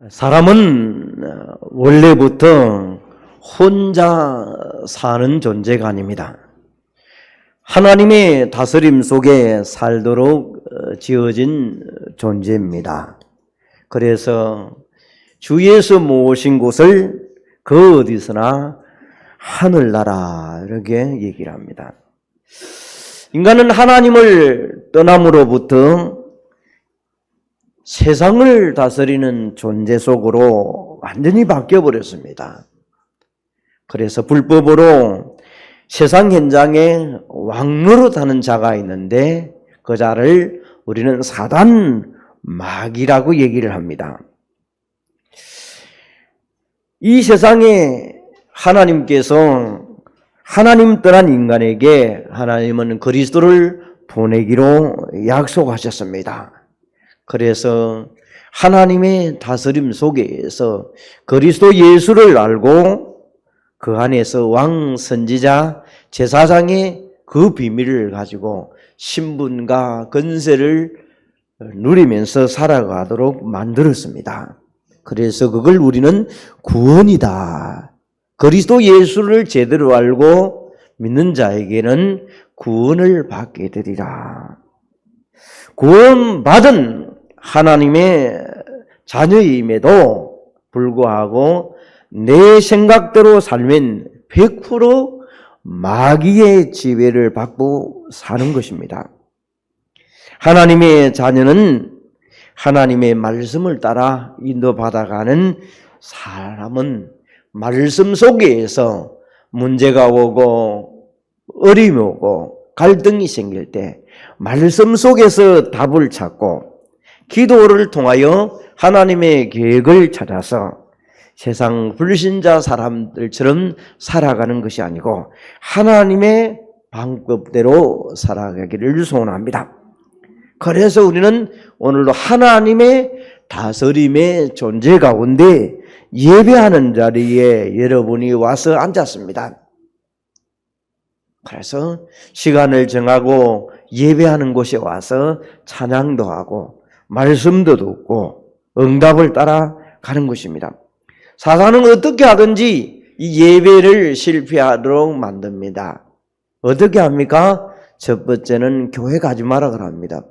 사람은 원래부터 혼자 사는 존재가 아닙니다. 하나님의 다스림 속에 살도록 지어진 존재입니다. 그래서 주 예수 모신 곳을 그 어디서나 하늘나라 이렇게 얘기를 합니다. 인간은 하나님을 떠남으로부터 세상을 다스리는 존재 속으로 완전히 바뀌어버렸습니다. 그래서 불법으로 세상 현장에 왕노릇하는 자가 있는데 그 자를 우리는 사단 마귀라고 얘기를 합니다. 이 세상에 하나님께서 하나님 떠난 인간에게 하나님은 그리스도를 보내기로 약속하셨습니다. 그래서 하나님의 다스림 속에서 그리스도 예수를 알고 그 안에서 왕, 선지자, 제사장의 그 비밀을 가지고 신분과 권세를 누리면서 살아가도록 만들었습니다. 그래서 그걸 우리는 구원이다. 그리스도 예수를 제대로 알고 믿는 자에게는 구원을 받게 되리라. 구원받은 하나님의 자녀임에도 불구하고 내 생각대로 살면 100% 마귀의 지배를 받고 사는 것입니다. 하나님의 자녀는 하나님의 말씀을 따라 인도받아가는 사람은 말씀 속에서 문제가 오고 어려움이 오고 갈등이 생길 때 말씀 속에서 답을 찾고 기도를 통하여 하나님의 계획을 찾아서 세상 불신자 사람들처럼 살아가는 것이 아니고 하나님의 방법대로 살아가기를 소원합니다. 그래서 우리는 오늘도 하나님의 다스림의 존재 가운데 예배하는 자리에 여러분이 와서 앉았습니다. 그래서 시간을 정하고 예배하는 곳에 와서 찬양도 하고 말씀도 듣고 응답을 따라 가는 것입니다. 사단은 어떻게 하든지 이 예배를 실패하도록 만듭니다. 어떻게 합니까? 첫 번째는 교회 가지 마라 그럽니다.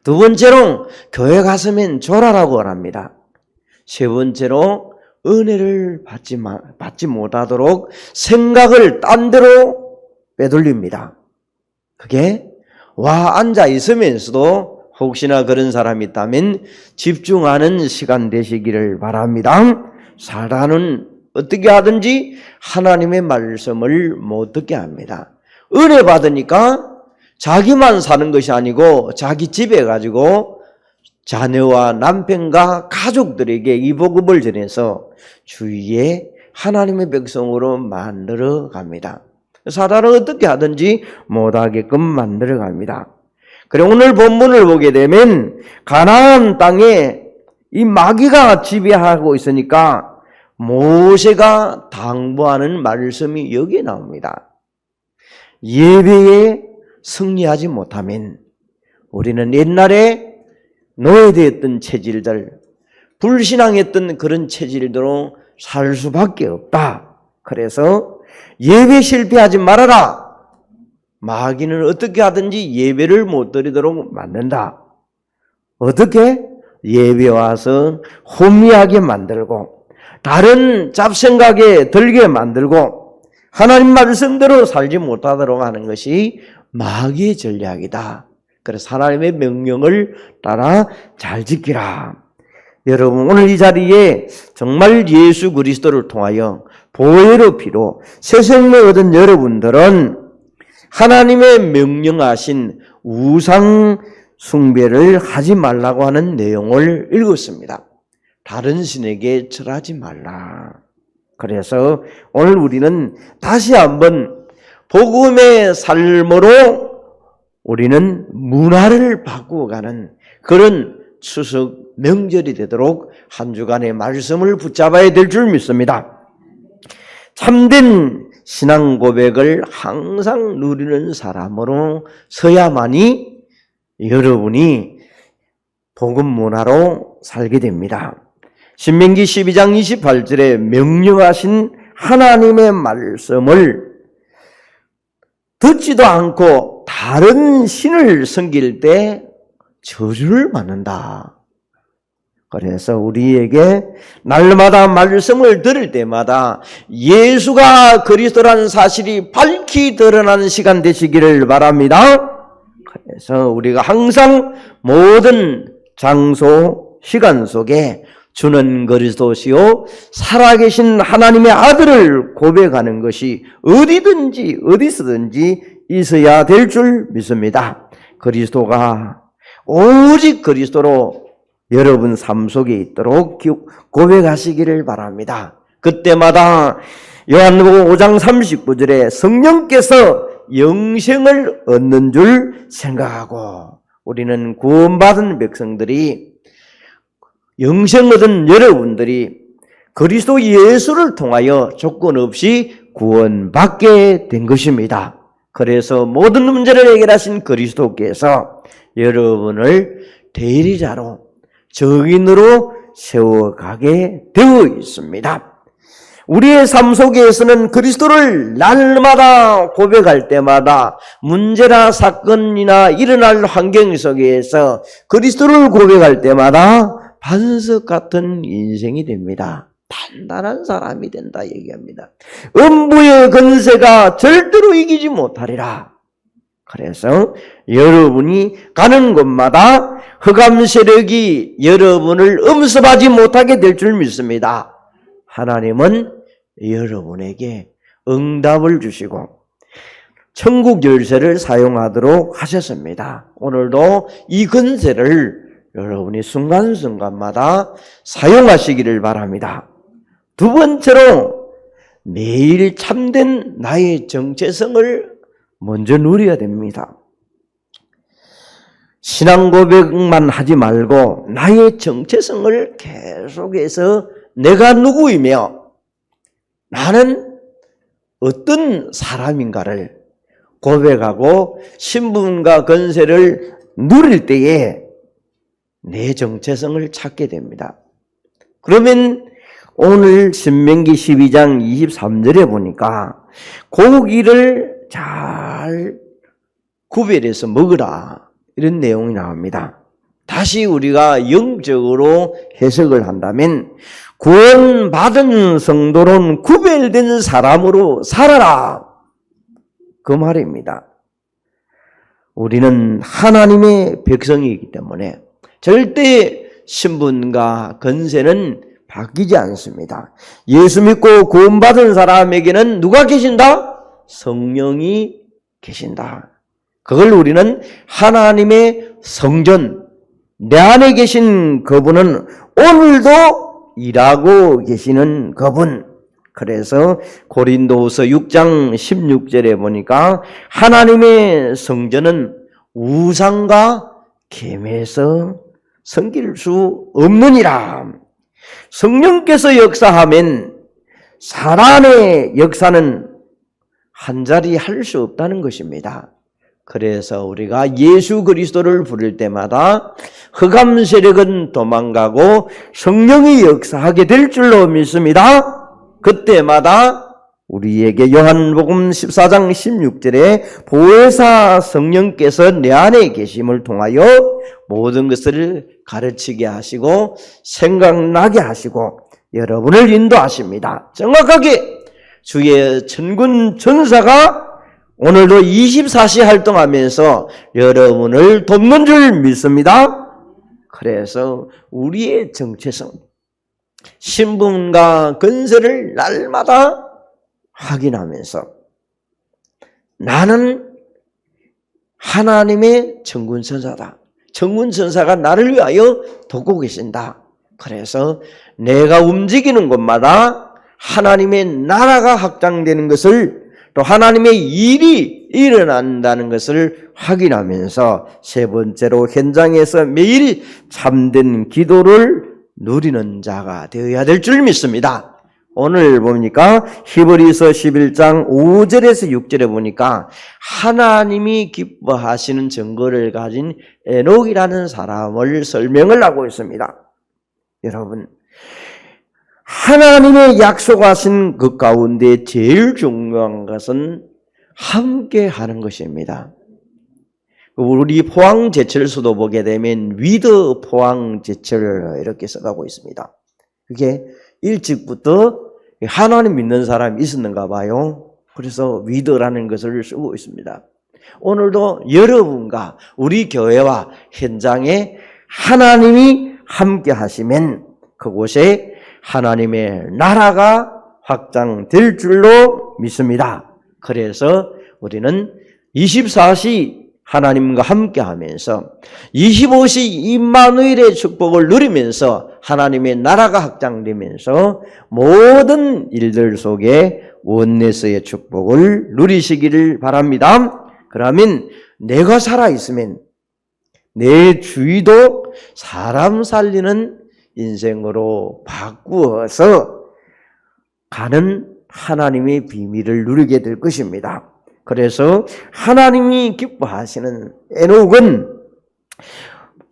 두 번째로 교회 갔으면 졸아라고 합니다. 세 번째로 은혜를 받지 못하도록 생각을 딴 데로 빼돌립니다. 그게 와 앉아 있으면서도 혹시나 그런 사람이 있다면 집중하는 시간 되시기를 바랍니다. 사단은 어떻게 하든지 하나님의 말씀을 못 듣게 합니다. 은혜 받으니까 자기만 사는 것이 아니고 자기 집에 가지고 자녀와 남편과 가족들에게 이 복음을 전해서 주위에 하나님의 백성으로 만들어 갑니다. 사단은 어떻게 하든지 못하게끔 만들어 갑니다. 그리고 오늘 본문을 보게 되면 가나안 땅에 이 마귀가 지배하고 있으니까 모세가 당부하는 말씀이 여기에 나옵니다. 예배에 승리하지 못하면 우리는 옛날에 노예되었던 체질들, 불신앙했던 그런 체질대로 살 수밖에 없다. 그래서 예배 실패하지 말아라. 마귀는 어떻게 하든지 예배를 못 드리도록 만든다. 어떻게? 예배 와서 혼미하게 만들고 다른 잡생각에 들게 만들고 하나님 말씀대로 살지 못하도록 하는 것이 마귀의 전략이다. 그래서 하나님의 명령을 따라 잘 지키라. 여러분 오늘 이 자리에 정말 예수 그리스도를 통하여 보혈의 피로 새 생명 얻은 여러분들은 하나님의 명령하신 우상 숭배를 하지 말라고 하는 내용을 읽었습니다. 다른 신에게 절하지 말라. 그래서 오늘 우리는 다시 한번 복음의 삶으로 우리는 문화를 바꾸어가는 그런 추석 명절이 되도록 한 주간의 말씀을 붙잡아야 될 줄 믿습니다. 참된 신앙 고백을 항상 누리는 사람으로 서야만이 여러분이 복음 문화로 살게 됩니다. 신명기 12장 28절에 명령하신 하나님의 말씀을 듣지도 않고 다른 신을 섬길 때 저주를 받는다. 그래서 우리에게 날마다 말씀을 들을 때마다 예수가 그리스도라는 사실이 밝히 드러나는 시간 되시기를 바랍니다. 그래서 우리가 항상 모든 장소, 시간 속에 주는 그리스도시요 살아계신 하나님의 아들을 고백하는 것이 어디든지 어디서든지 있어야 될 줄 믿습니다. 그리스도가 오직 그리스도로 여러분 삶 속에 있도록 고백하시기를 바랍니다. 그때마다 요한복음 5장 39절에 성령께서 영생을 얻는 줄 생각하고 우리는 구원받은 백성들이 영생 얻은 여러분들이 그리스도 예수를 통하여 조건 없이 구원받게 된 것입니다. 그래서 모든 문제를 해결하신 그리스도께서 여러분을 대리자로 정인으로 세워가게 되어 있습니다. 우리의 삶 속에서는 그리스도를 날마다 고백할 때마다 문제나 사건이나 일어날 환경 속에서 그리스도를 고백할 때마다 반석 같은 인생이 됩니다. 단단한 사람이 된다 얘기합니다. 음부의 권세가 절대로 이기지 못하리라. 그래서 여러분이 가는 곳마다 흑암 세력이 여러분을 음습하지 못하게 될 줄 믿습니다. 하나님은 여러분에게 응답을 주시고 천국 열쇠를 사용하도록 하셨습니다. 오늘도 이 권세를 여러분이 순간순간마다 사용하시기를 바랍니다. 두 번째로 매일 참된 나의 정체성을 먼저 누려야 됩니다. 신앙 고백만 하지 말고 나의 정체성을 계속해서 내가 누구이며 나는 어떤 사람인가를 고백하고 신분과 권세를 누릴 때에 내 정체성을 찾게 됩니다. 그러면 오늘 신명기 12장 23절에 보니까 고기를 잘 구별해서 먹으라 이런 내용이 나옵니다. 다시 우리가 영적으로 해석을 한다면 구원받은 성도는 구별된 사람으로 살아라 그 말입니다. 우리는 하나님의 백성이기 때문에 절대 신분과 권세는 바뀌지 않습니다. 예수 믿고 구원받은 사람에게는 누가 계신다? 성령이 계신다. 그걸 우리는 하나님의 성전, 내 안에 계신 그분은 오늘도 일하고 계시는 그분. 그래서 고린도후서 6장 16절에 보니까 하나님의 성전은 우상과 겸해서 섬길 수 없느니라. 성령께서 역사하면 사람의 역사는 한자리 할 수 없다는 것입니다. 그래서 우리가 예수 그리스도를 부를 때마다 흑암 세력은 도망가고 성령이 역사하게 될 줄로 믿습니다. 그때마다 우리에게 요한복음 14장 16절에 보혜사 성령께서 내 안에 계심을 통하여 모든 것을 가르치게 하시고 생각나게 하시고 여러분을 인도하십니다. 정확하게 주의 천군 천사가 오늘도 24시 활동하면서 여러분을 돕는 줄 믿습니다. 그래서 우리의 정체성, 신분과 권세를 날마다 확인하면서 나는 하나님의 천군천사다. 천군천사가 나를 위하여 돕고 계신다. 그래서 내가 움직이는 곳마다 하나님의 나라가 확장되는 것을 또 하나님의 일이 일어난다는 것을 확인하면서 세 번째로 현장에서 매일 참된 기도를 누리는 자가 되어야 될 줄 믿습니다. 오늘 보니까 히브리서 11장 5절에서 6절에 보니까 하나님이 기뻐하시는 증거를 가진 에녹이라는 사람을 설명을 하고 있습니다. 여러분, 하나님의 약속하신 그 가운데 제일 중요한 것은 함께 하는 것입니다. 우리 포항제철서도 보게 되면 위드 포항제철 이렇게 써가고 있습니다. 그게 일찍부터 하나님 믿는 사람이 있었는가 봐요. 그래서 위드라는 것을 쓰고 있습니다. 오늘도 여러분과 우리 교회와 현장에 하나님이 함께 하시면 그곳에 하나님의 나라가 확장될 줄로 믿습니다. 그래서 우리는 24시 하나님과 함께 하면서 25시 임마누엘의 축복을 누리면서 하나님의 나라가 확장되면서 모든 일들 속에 원네스의 축복을 누리시기를 바랍니다. 그러면 내가 살아있으면 내 주위도 사람 살리는 인생으로 바꾸어서 가는 하나님의 비밀을 누리게 될 것입니다. 그래서 하나님이 기뻐하시는 에녹은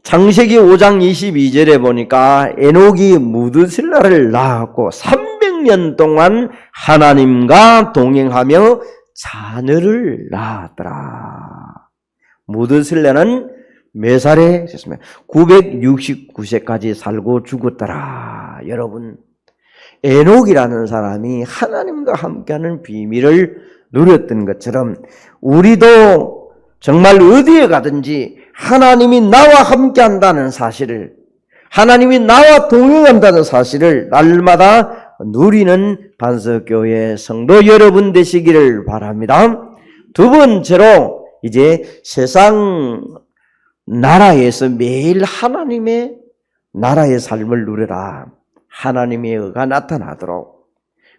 창세기 5장 22절에 보니까 에녹이 무드셀라를 낳았고 300년 동안 하나님과 동행하며 자녀를 낳았더라. 무드셀라는 몇 살에 됐습니까? 969세까지 살고 죽었더라. 여러분, 에녹이라는 사람이 하나님과 함께하는 비밀을 누렸던 것처럼 우리도 정말 어디에 가든지 하나님이 나와 함께한다는 사실을, 하나님이 나와 동행한다는 사실을 날마다 누리는 반석교회 성도 여러분 되시기를 바랍니다. 두 번째로 이제 세상 나라에서 매일 하나님의 나라의 삶을 누려라. 하나님의 의가 나타나도록.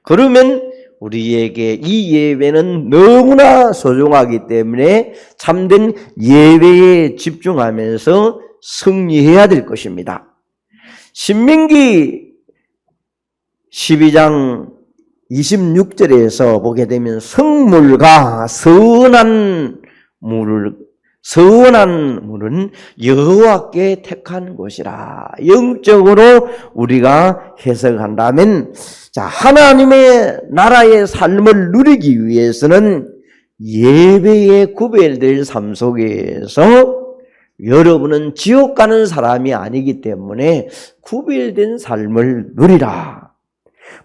그러면 우리에게 이 예배는 너무나 소중하기 때문에 참된 예배에 집중하면서 승리해야 될 것입니다. 신명기 12장 26절에서 보게 되면 성물과 선한 물은 여호와께 택한 것이라. 영적으로 우리가 해석한다면, 자, 하나님의 나라의 삶을 누리기 위해서는 예배에 구별될 삶 속에서 여러분은 지옥 가는 사람이 아니기 때문에 구별된 삶을 누리라.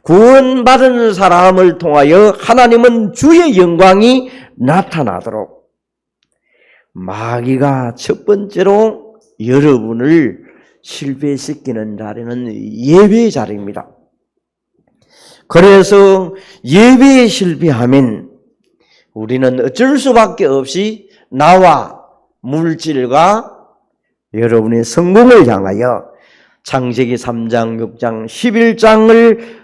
구원받은 사람을 통하여 하나님은 주의 영광이 나타나도록 마귀가 첫 번째로 여러분을 실패시키는 자리는 예배의 자리입니다. 그래서 예배에 실패하면 우리는 어쩔 수밖에 없이 나와 물질과 여러분의 성공을 향하여 창세기 3장, 6장, 11장을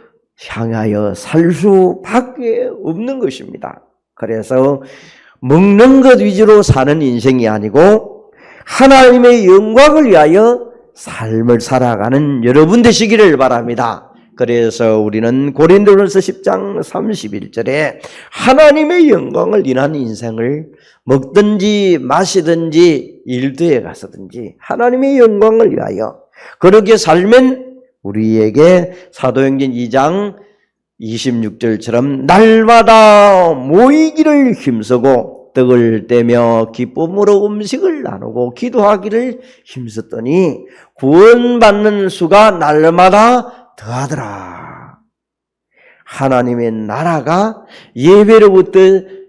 향하여 살 수밖에 없는 것입니다. 그래서 먹는 것 위주로 사는 인생이 아니고 하나님의 영광을 위하여 삶을 살아가는 여러분 되시기를 바랍니다. 그래서 우리는 고린도전서 10장 31절에 하나님의 영광을 인한 인생을 먹든지 마시든지 일터에 가서든지 하나님의 영광을 위하여 그렇게 살면 우리에게 사도행전 2장 26절처럼 날마다 모이기를 힘쓰고 떡을 떼며 기쁨으로 음식을 나누고 기도하기를 힘썼더니 구원받는 수가 날마다 더하더라. 하나님의 나라가 예배로부터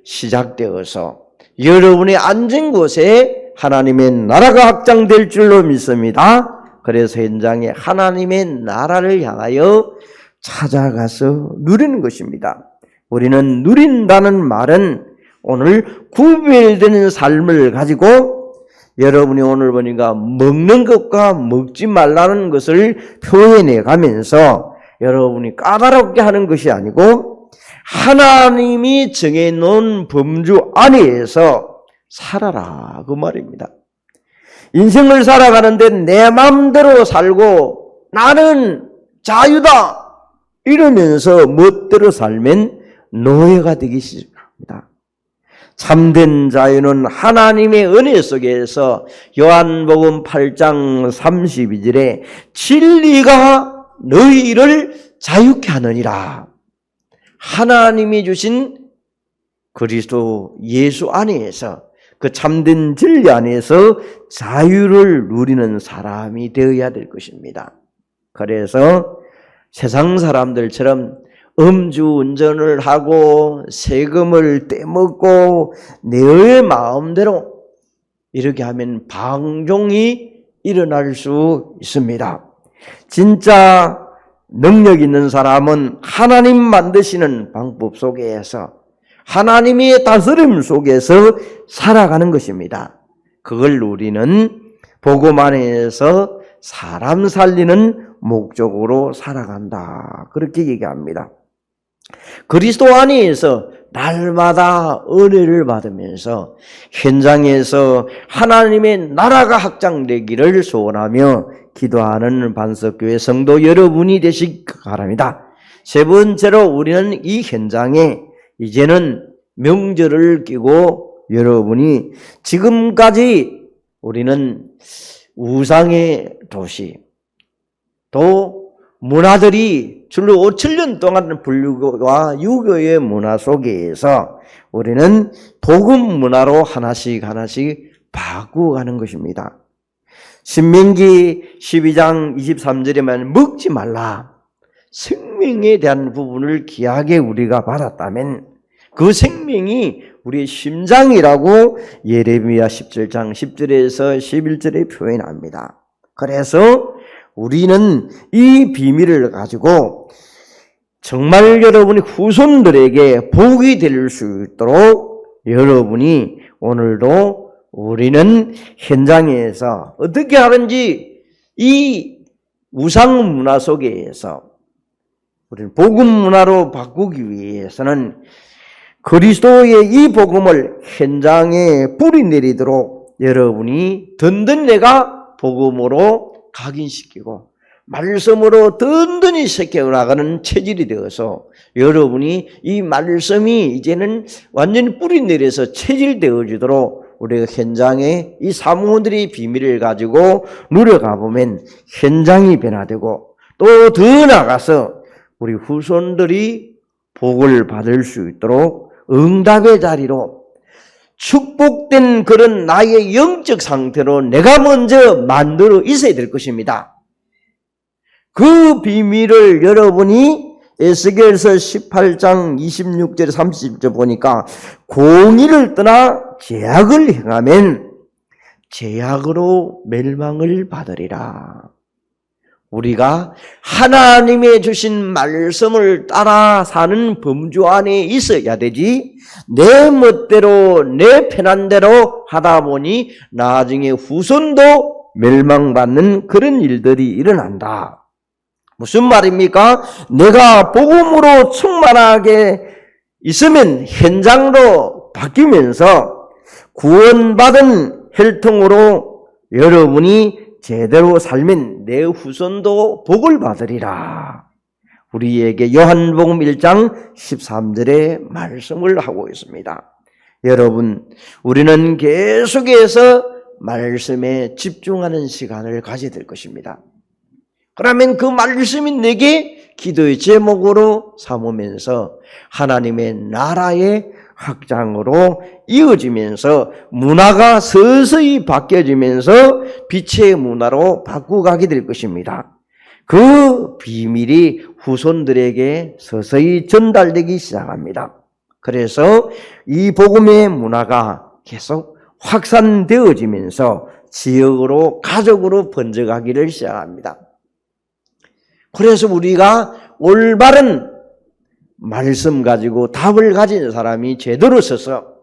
시작되어서 여러분의 앉은 곳에 하나님의 나라가 확장될 줄로 믿습니다. 그래서 현장에 하나님의 나라를 향하여 찾아가서 누리는 것입니다. 우리는 누린다는 말은 오늘 구별되는 삶을 가지고 여러분이 오늘 보니까 먹는 것과 먹지 말라는 것을 표현해 가면서 여러분이 까다롭게 하는 것이 아니고 하나님이 정해놓은 범주 안에서 살아라 그 말입니다. 인생을 살아가는데 내 마음대로 살고 나는 자유다 이러면서 멋대로 살면 노예가 되기 시작합니다. 참된 자유는 하나님의 은혜 속에서 요한복음 8장 32절에 진리가 너희를 자유케 하느니라. 하나님이 주신 그리스도 예수 안에서 그 참된 진리 안에서 자유를 누리는 사람이 되어야 될 것입니다. 그래서 세상 사람들처럼 음주운전을 하고 세금을 떼먹고 내 마음대로 이렇게 하면 방종이 일어날 수 있습니다. 진짜 능력 있는 사람은 하나님 만드시는 방법 속에서 하나님의 다스림 속에서 살아가는 것입니다. 그걸 우리는 복음 안에서 사람 살리는 목적으로 살아간다. 그렇게 얘기합니다. 그리스도 안에서 날마다 은혜를 받으면서 현장에서 하나님의 나라가 확장되기를 소원하며 기도하는 반석교회 성도 여러분이 되시기 바랍니다. 세 번째로 우리는 이 현장에 이제는 명절을 끼고 여러분이 지금까지 우리는 우상의 도시 또 문화들이 줄로 5,000년 동안 불교와 유교의 문화 속에서 우리는 복음 문화로 하나씩 바꾸어 가는 것입니다. 신명기 12장 23절에만 먹지 말라. 생명에 대한 부분을 귀하게 우리가 받았다면 그 생명이 우리의 심장이라고 예레미야 17장 10절에서 11절에 표현합니다. 그래서 우리는 이 비밀을 가지고 정말 여러분이 후손들에게 복이 될 수 있도록 여러분이 오늘도 우리는 현장에서 어떻게 하는지 이 우상 문화 속에서 우리는 복음 문화로 바꾸기 위해서는 그리스도의 이 복음을 현장에 뿌리내리도록 여러분이 든든히 내가 복음으로 각인시키고 말씀으로 든든히 새겨나가는 체질이 되어서 여러분이 이 말씀이 이제는 완전히 뿌리내려서 체질되어지도록 우리가 현장에 이 사모들의 비밀을 가지고 누려가보면 현장이 변화되고 또 더 나아가서 우리 후손들이 복을 받을 수 있도록 응답의 자리로 축복된 그런 나의 영적 상태로 내가 먼저 만들어 있어야 될 것입니다. 그 비밀을 여러분이 에스겔서 18장 26절 30절 보니까 공의를 떠나 죄악을 행하면 죄악으로 멸망을 받으리라. 우리가 하나님의 주신 말씀을 따라 사는 범주 안에 있어야 되지 내 멋대로 내 편한 대로 하다 보니 나중에 후손도 멸망받는 그런 일들이 일어난다. 무슨 말입니까? 내가 복음으로 충만하게 있으면 현장으로 바뀌면서 구원받은 혈통으로 여러분이 제대로 살면 내 후손도 복을 받으리라. 우리에게 요한복음 1장 13절의 말씀을 하고 있습니다. 여러분, 우리는 계속해서 말씀에 집중하는 시간을 가져야 될 것입니다. 그러면 그 말씀이 내게 기도의 제목으로 삼으면서 하나님의 나라의 확장으로 이어지면서 문화가 서서히 바뀌어지면서 빛의 문화로 바꾸어가게 될 것입니다. 그 비밀이 후손들에게 서서히 전달되기 시작합니다. 그래서 이 복음의 문화가 계속 확산되어지면서 지역으로 가족으로 번져가기를 시작합니다. 그래서 우리가 올바른 말씀 가지고 답을 가진 사람이 제대로 서서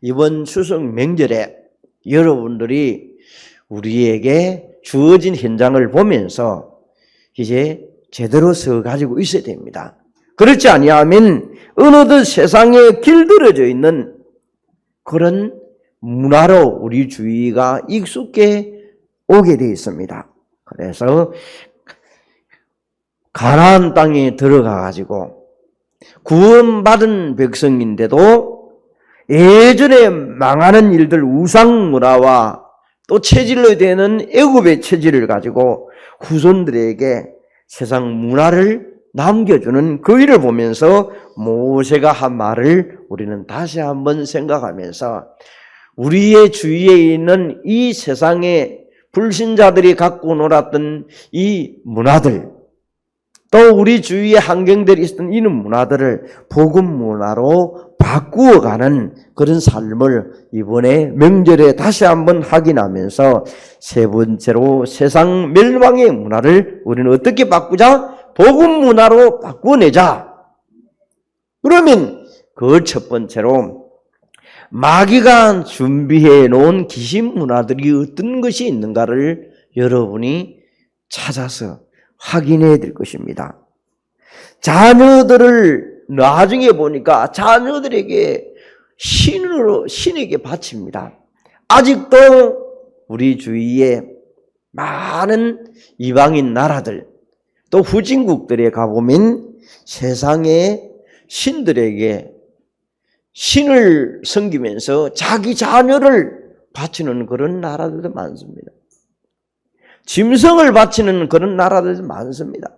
이번 추석 명절에 여러분들이 우리에게 주어진 현장을 보면서 이제 제대로 서 가지고 있어야 됩니다. 그렇지 아니하면 어느덧 세상에 길들여져 있는 그런 문화로 우리 주위가 익숙해 오게 되어 있습니다. 그래서 가나안 땅에 들어가 가지고 구원받은 백성인데도 예전에 망하는 일들 우상 문화와 또 체질로 되는 애굽의 체질을 가지고 후손들에게 세상 문화를 남겨주는 그 일을 보면서 모세가 한 말을 우리는 다시 한번 생각하면서 우리의 주위에 있는 이 세상의 불신자들이 갖고 놀았던 이 문화들, 또 우리 주위에 환경들이 있었던 이런 문화들을 복음 문화로 바꾸어가는 그런 삶을 이번에 명절에 다시 한번 확인하면서 세 번째로 세상 멸망의 문화를 우리는 어떻게 바꾸자? 복음 문화로 바꾸내자. 그러면 그 첫 번째로 마귀가 준비해 놓은 귀신 문화들이 어떤 것이 있는가를 여러분이 찾아서 확인해야 될 것입니다. 자녀들을 나중에 보니까 자녀들에게 신에게 바칩니다. 아직도 우리 주위에 많은 이방인 나라들 또 후진국들에 가보면 세상의 신들에게 신을 섬기면서 자기 자녀를 바치는 그런 나라들도 많습니다. 짐승을 바치는 그런 나라들도 많습니다.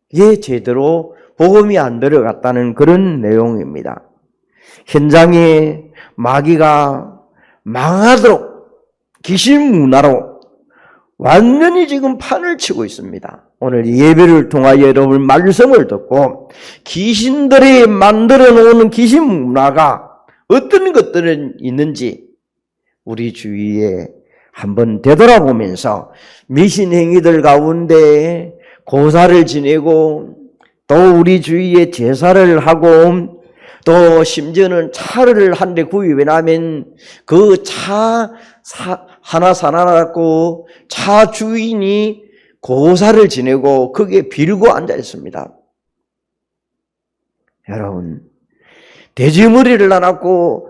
이게 제대로 복음이 안 들어갔다는 그런 내용입니다. 현장에 마귀가 망하도록 귀신 문화로 완전히 지금 판을 치고 있습니다. 오늘 예배를 통하여 여러분 말씀을 듣고 귀신들이 만들어 놓은 귀신 문화가 어떤 것들은 있는지 우리 주위에 한번 되돌아보면서 미신 행위들 가운데 고사를 지내고 또 우리 주위에 제사를 하고 또 심지어는 차를 한 대 구입해 놔면 그 차 하나 사놔갖고 차 주인이 고사를 지내고 거기에 빌고 앉아 있습니다. 여러분, 돼지머리를 놔놓고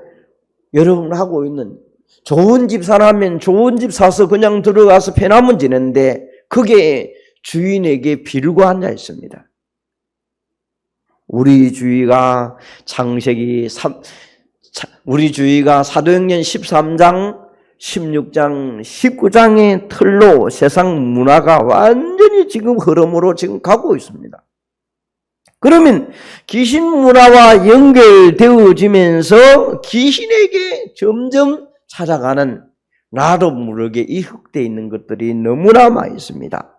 여러분 하고 있는 좋은 집 사라면 좋은 집 사서 그냥 들어가서 편하면 지내는데 그게 주인에게 빌고 앉아 있습니다. 우리 주위가 사도행전 13장 16장, 19장의 틀로 세상 문화가 완전히 지금 흐름으로 지금 가고 있습니다. 그러면 귀신 문화와 연결되어지면서 귀신에게 점점 찾아가는 나도 모르게 이흑되어 있는 것들이 너무나 많이 있습니다.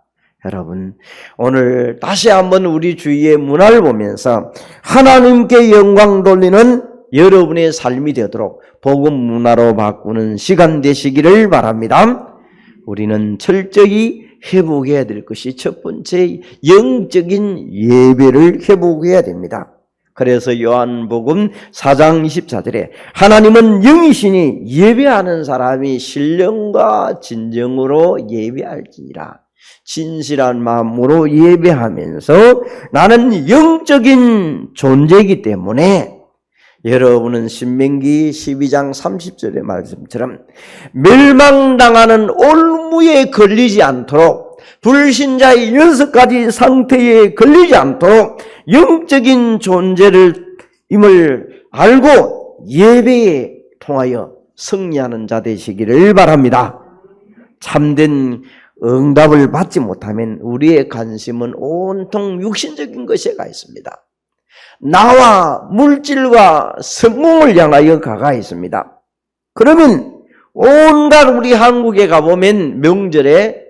여러분, 오늘 다시 한번 우리 주위의 문화를 보면서 하나님께 영광 돌리는 여러분의 삶이 되도록 복음 문화로 바꾸는 시간 되시기를 바랍니다. 우리는 철저히 회복해야 될 것이 첫 번째 영적인 예배를 회복해야 됩니다. 그래서 요한복음 4장 24절에 하나님은 영이시니 예배하는 사람이 신령과 진정으로 예배할지니라. 진실한 마음으로 예배하면서 나는 영적인 존재이기 때문에 여러분은 신명기 12장 30절의 말씀처럼 멸망당하는 올무에 걸리지 않도록 불신자의 6가지 상태에 걸리지 않도록 영적인 존재임을 알고 예배에 통하여 승리하는 자 되시기를 바랍니다. 참된 응답을 받지 못하면 우리의 관심은 온통 육신적인 것에 가 있습니다. 나와 물질과 성공을 향하여 가가 있습니다. 그러면 온갖 우리 한국에 가보면 명절에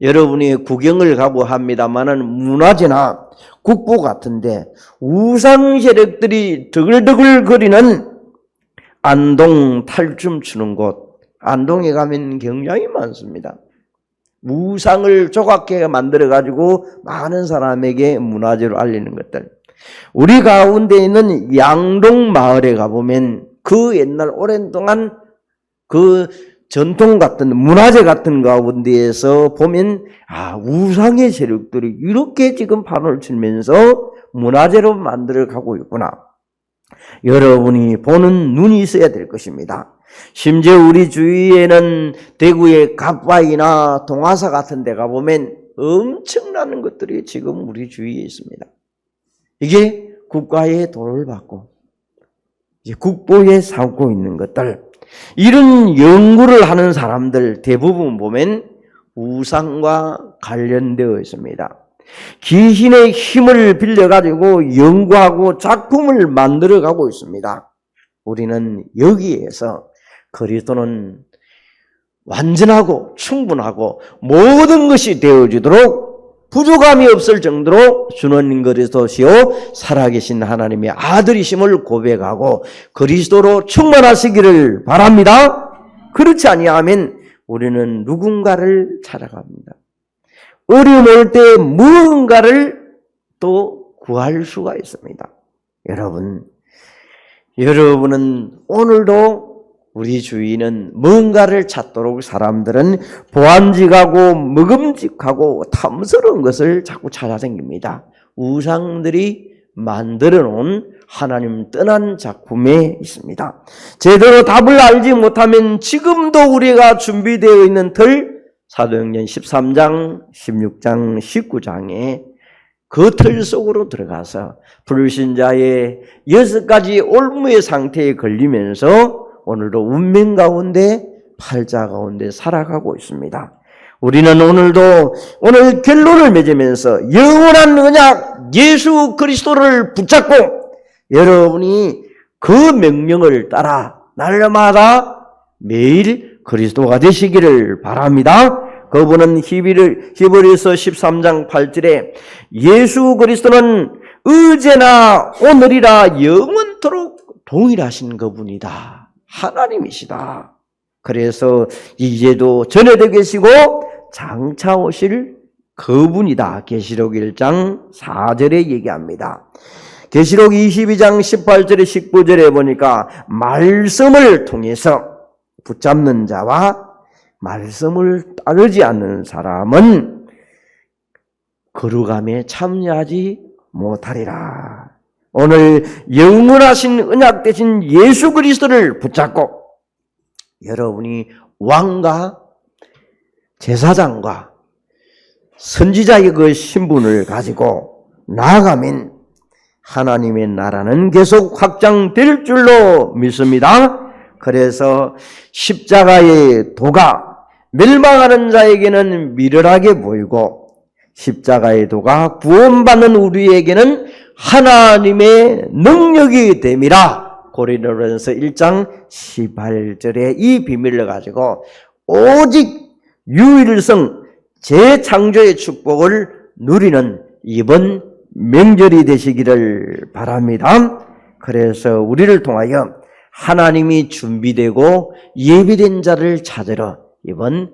여러분이 구경을 가고 합니다마는 문화재나 국보 같은데 우상 세력들이 드글드글 거리는 안동 탈춤 추는 곳, 안동에 가면 굉장히 많습니다. 우상을 조각해 만들어가지고 많은 사람에게 문화재로 알리는 것들. 우리 가운데 있는 양동 마을에 가보면 그 옛날 오랜 동안 그 전통 같은 문화재 같은 가운데에서 보면 우상의 세력들이 이렇게 지금 판을 치면서 문화재로 만들어 가고 있구나. 여러분이 보는 눈이 있어야 될 것입니다. 심지어 우리 주위에는 대구의 갑바이나 동화사 같은 데 가보면 엄청난 것들이 지금 우리 주위에 있습니다. 이게 국가의 돈을 받고 이제 국보에 삼고 있는 것들, 이런 연구를 하는 사람들 대부분 보면 우상과 관련되어 있습니다. 귀신의 힘을 빌려가지고 연구하고 작품을 만들어가고 있습니다. 우리는 여기에서 그리스도는 완전하고 충분하고 모든 것이 되어지도록 부족함이 없을 정도로 주는 그리스도시요 살아계신 하나님의 아들이심을 고백하고 그리스도로 충만하시기를 바랍니다. 그렇지 아니하면 우리는 누군가를 찾아갑니다. 어려움 올 때 무언가를 또 구할 수가 있습니다. 여러분은 오늘도 우리 주위는 뭔가를 찾도록 사람들은 보안직하고 먹음직하고 탐스러운 것을 자꾸 찾아다닙니다. 우상들이 만들어 놓은 하나님 떠난 작품에 있습니다. 제대로 답을 알지 못하면 지금도 우리가 준비되어 있는 틀 사도행전 13장, 16장, 19장에 그 틀 속으로 들어가서 불신자의 6가지 올무의 상태에 걸리면서 오늘도 운명 가운데 팔자 가운데 살아가고 있습니다. 우리는 오늘 결론을 맺으면서 영원한 언약 예수 그리스도를 붙잡고 여러분이 그 명령을 따라 날마다 매일 그리스도가 되시기를 바랍니다. 그분은 히브리서 13장 8절에 예수 그리스도는 어제나 오늘이라 영원토록 동일하신 그분이다. 하나님이시다. 그래서 이제도 전에도 계시고 장차 오실 그분이다. 계시록 1장 4절에 얘기합니다. 계시록 22장 18절에 19절에 보니까 말씀을 통해서 붙잡는 자와 말씀을 따르지 않는 사람은 거룩함에 참여하지 못하리라. 오늘 영원하신 언약 되신 예수 그리스도를 붙잡고 여러분이 왕과 제사장과 선지자의 그 신분을 가지고 나아가면 하나님의 나라는 계속 확장될 줄로 믿습니다. 그래서 십자가의 도가 멸망하는 자에게는 미련하게 보이고 십자가의 도가 구원받는 우리에게는 하나님의 능력이 됨이라. 고린도전서 1장 18절에 이 비밀을 가지고 오직 유일성 재창조의 축복을 누리는 이번 명절이 되시기를 바랍니다. 그래서 우리를 통하여 하나님이 준비되고 예비된 자를 찾으러 이번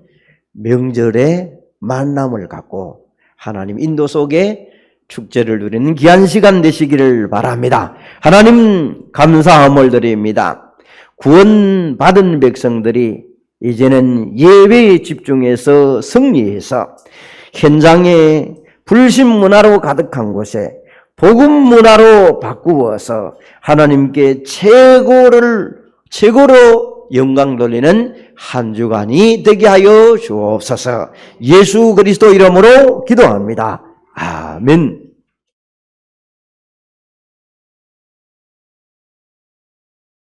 명절에 만남을 갖고 하나님 인도 속에 축제를 누리는 귀한 시간 되시기를 바랍니다. 하나님 감사함을 드립니다. 구원받은 백성들이 이제는 예배에 집중해서 승리해서 현장에 불신 문화로 가득한 곳에 복음 문화로 바꾸어서 하나님께 최고로 영광 돌리는 한 주간이 되게 하여 주옵소서. 예수 그리스도 이름으로 기도합니다. 아멘.